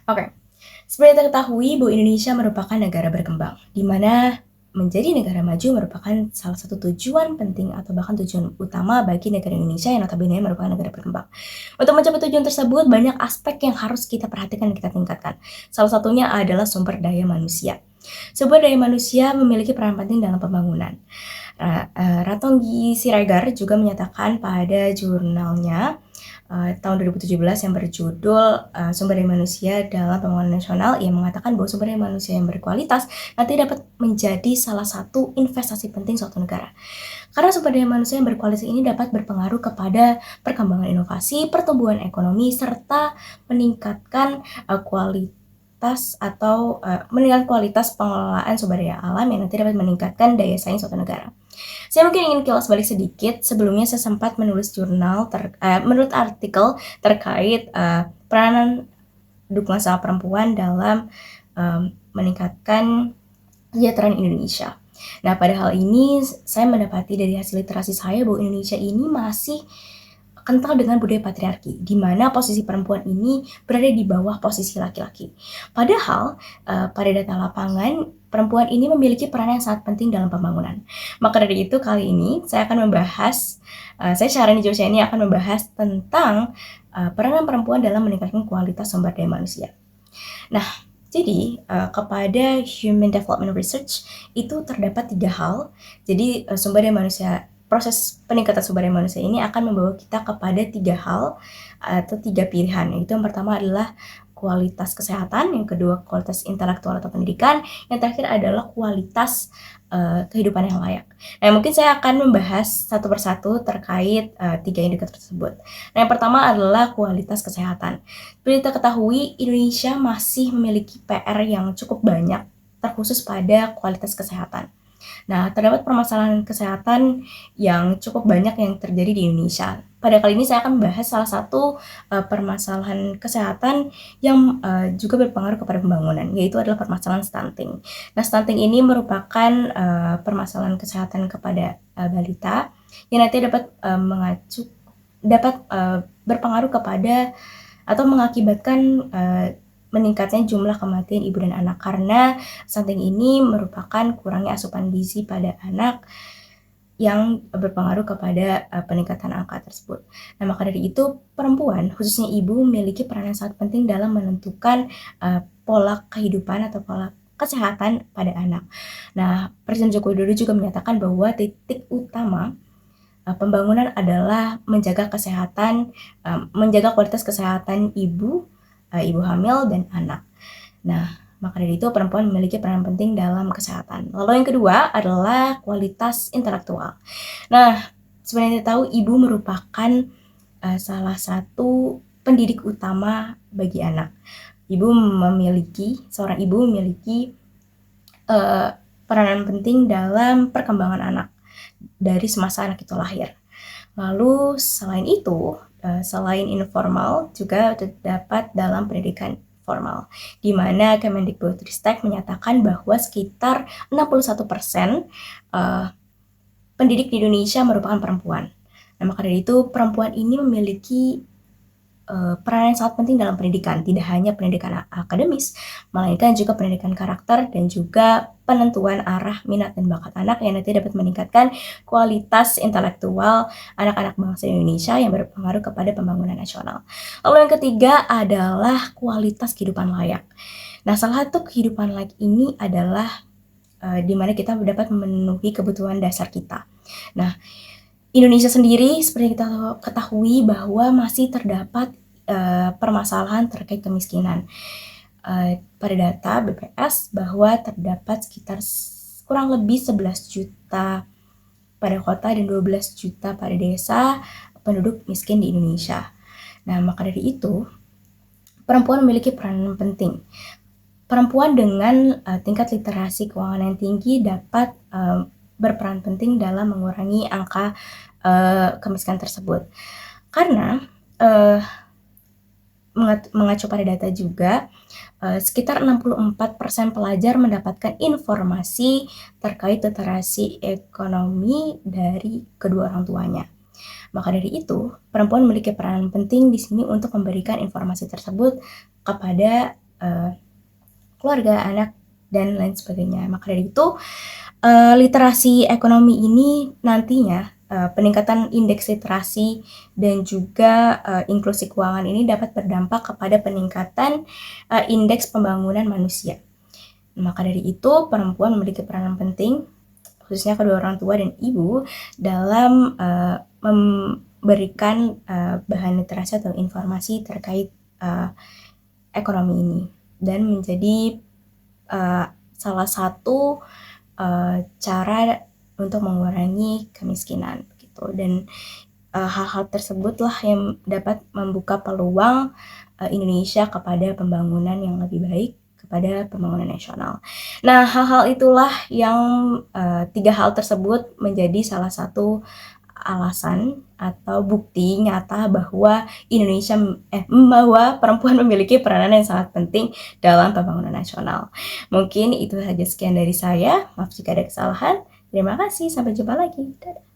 Oke, seperti kita ketahui bahwa Indonesia merupakan negara berkembang, di mana menjadi negara maju merupakan salah satu tujuan penting atau bahkan tujuan utama bagi negara Indonesia yang notabene merupakan negara berkembang. Untuk mencapai tujuan tersebut, banyak aspek yang harus kita perhatikan dan kita tingkatkan. Salah satunya adalah sumber daya manusia. Sumber daya manusia memiliki peran penting dalam pembangunan. Ratongi Siregar juga menyatakan pada jurnalnya tahun 2017 yang berjudul Sumber Daya Manusia dalam Pembangunan Nasional, ia mengatakan bahwa sumber daya manusia yang berkualitas nanti dapat menjadi salah satu investasi penting suatu negara. Karena sumber daya manusia yang berkualitas ini dapat berpengaruh kepada perkembangan inovasi, pertumbuhan ekonomi, serta meningkatkan kualitas atau meningkatkan kualitas pengelolaan sumber daya alam yang nanti dapat meningkatkan daya saing suatu negara. Saya mungkin ingin kilas balik sedikit. Sebelumnya saya sempat menulis menurut artikel terkait peranan dukungan sama perempuan dalam meningkatkan kesejahteraan Indonesia. Nah, pada hal ini saya mendapati dari hasil literasi saya bahwa Indonesia ini masih kental dengan budaya patriarki, di mana posisi perempuan ini berada di bawah posisi laki-laki. Padahal pada data lapangan, perempuan ini memiliki peran yang sangat penting dalam pembangunan. Maka dari itu kali ini saya akan membahas, saya Syahrini Josia ini akan membahas tentang peranan perempuan dalam meningkatkan kualitas sumber daya manusia. Nah, jadi kepada Human Development Research itu terdapat 3 hal. Jadi sumber daya manusia, proses peningkatan sumber daya manusia ini akan membawa kita kepada 3 hal atau 3 pilihan. Yaitu yang pertama adalah kualitas kesehatan, yang kedua kualitas intelektual atau pendidikan, yang terakhir adalah kualitas kehidupan yang layak. Nah, mungkin saya akan membahas satu persatu terkait 3 indikator tersebut. Nah, yang pertama adalah kualitas kesehatan. Seperti kita ketahui, Indonesia masih memiliki PR yang cukup banyak terkhusus pada kualitas kesehatan. Nah, terdapat permasalahan kesehatan yang cukup banyak yang terjadi di Indonesia. Pada kali ini saya akan membahas salah satu permasalahan kesehatan yang juga berpengaruh kepada pembangunan, yaitu adalah permasalahan stunting. Nah, stunting ini merupakan permasalahan kesehatan kepada balita yang nanti dapat berpengaruh kepada atau mengakibatkan meningkatnya jumlah kematian ibu dan anak, karena stunting ini merupakan kurangnya asupan gizi pada anak yang berpengaruh kepada peningkatan angka tersebut. Nah, maka dari itu perempuan, khususnya ibu, memiliki peran yang sangat penting dalam menentukan pola kehidupan atau pola kesehatan pada anak. Nah, Presiden Joko Widodo juga menyatakan bahwa titik utama pembangunan adalah menjaga kesehatan, menjaga kualitas kesehatan ibu hamil dan anak. Nah, maka dari itu perempuan memiliki peran penting dalam kesehatan. Lalu yang kedua adalah kualitas intelektual. Nah, sebenarnya kita tahu ibu merupakan salah satu pendidik utama bagi anak. Seorang ibu memiliki peranan penting dalam perkembangan anak dari semasa anak itu lahir. Lalu selain itu, selain informal juga terdapat dalam pendidikan formal, di mana Kemendikbudristek menyatakan bahwa sekitar 61% pendidik di Indonesia merupakan perempuan. Nah, maka dari itu perempuan ini memiliki peran yang sangat penting dalam pendidikan, tidak hanya pendidikan akademis, melainkan juga pendidikan karakter dan juga penentuan arah minat dan bakat anak yang nanti dapat meningkatkan kualitas intelektual anak-anak bangsa Indonesia yang berpengaruh kepada pembangunan nasional. Lalu yang ketiga adalah kualitas kehidupan layak. Nah, salah satu kehidupan layak ini adalah di mana kita dapat memenuhi kebutuhan dasar kita. Nah, Indonesia sendiri seperti kita ketahui bahwa masih terdapat permasalahan terkait kemiskinan. Pada data BPS bahwa terdapat sekitar kurang lebih 11 juta pada kota dan 12 juta pada desa penduduk miskin di Indonesia. Nah, maka dari itu perempuan memiliki peran penting. Perempuan dengan tingkat literasi keuangan yang tinggi dapat berperan penting dalam mengurangi angka kemiskinan tersebut. Karena mengacu pada data juga, sekitar 64% pelajar mendapatkan informasi terkait literasi ekonomi dari kedua orang tuanya. Maka dari itu, perempuan memiliki peran penting di sini untuk memberikan informasi tersebut kepada keluarga, anak, dan lain sebagainya. Maka dari itu, literasi ekonomi ini nantinya peningkatan indeks literasi dan juga inklusi keuangan ini dapat berdampak kepada peningkatan indeks pembangunan manusia. Maka dari itu, perempuan memiliki peranan penting, khususnya kedua orang tua dan ibu, dalam memberikan bahan literasi atau informasi terkait ekonomi ini, dan menjadi salah satu cara untuk mengurangi kemiskinan gitu. Dan hal-hal tersebutlah yang dapat membuka peluang Indonesia kepada pembangunan yang lebih baik, kepada pembangunan nasional. Nah, hal-hal itulah yang 3 hal tersebut menjadi salah satu alasan atau bukti nyata bahwa bahwa perempuan memiliki peranan yang sangat penting dalam pembangunan nasional. Mungkin itu saja, sekian dari saya. Maaf jika ada kesalahan. Terima kasih, sampai jumpa lagi. Dadah.